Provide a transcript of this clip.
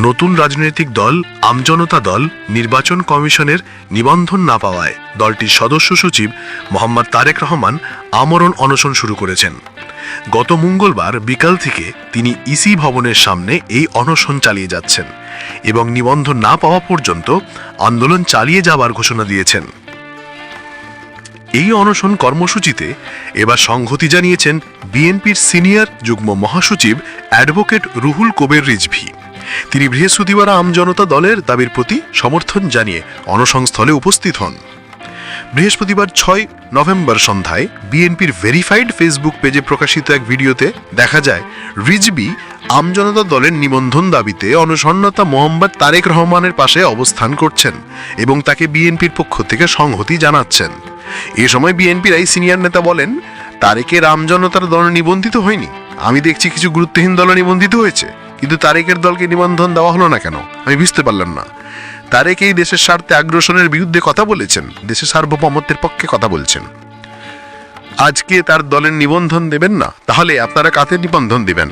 নতুন রাজনৈতিক দল আমজনতা দল নির্বাচন কমিশনের নিবন্ধন না পাওয়ায় দলটির সদস্য সচিব মোহাম্মদ তারেক রহমান আমরণ অনশন শুরু করেছেন। গত মঙ্গলবার বিকাল থেকে তিনি ইসি ভবনের সামনে এই অনশন চালিয়ে যাচ্ছেন এবং নিবন্ধন না পাওয়া পর্যন্ত আন্দোলন চালিয়ে যাবার ঘোষণা দিয়েছেন। এই অনশন কর্মসূচিতে এবার সংহতি জানিয়েছেন বিএনপির সিনিয়র যুগ্ম মহাসচিব অ্যাডভোকেট রুহুল কবির রিজভী। তিনি বৃহস্পতিবার আমজনতা দলের দাবির প্রতি সমর্থন জানিয়ে অনশনস্থলে উপস্থিত হন। বৃহস্পতিবার 6 নভেম্বর সন্ধ্যায় বিএনপির ভেরিফাইড ফেসবুক পেজে প্রকাশিত এক ভিডিওতে দেখা যায় রিজভী আমজনতা দলের নিবন্ধন দাবিতে অনশনরত মোহাম্মদ তারেক রহমানের পাশে অবস্থান করছেন এবং তাকে বিএনপির পক্ষ থেকে সংহতি জানাচ্ছেন। এ সময় বিএনপির এই সিনিয়র নেতা বলেন, তারেকের আমজনতার দল নিবন্ধিত হয়নি। আমি দেখছি কিছু গুরুত্বহীন দল নিবন্ধিত হয়েছে, কিন্তু তারেকের দলকে নিবন্ধন দেওয়া হলো না কেন আমি বুঝতে পারলাম না। তারেক এই দেশের স্বার্থে আগ্রাসনের বিরুদ্ধে কথা বলেছেন, দেশের সার্বভৌমত্বের পক্ষে কথা বলছেন। আজকে তার দলের নিবন্ধন দেবেন না, তাহলে আপনারা কাতে নিবন্ধন দিবেন?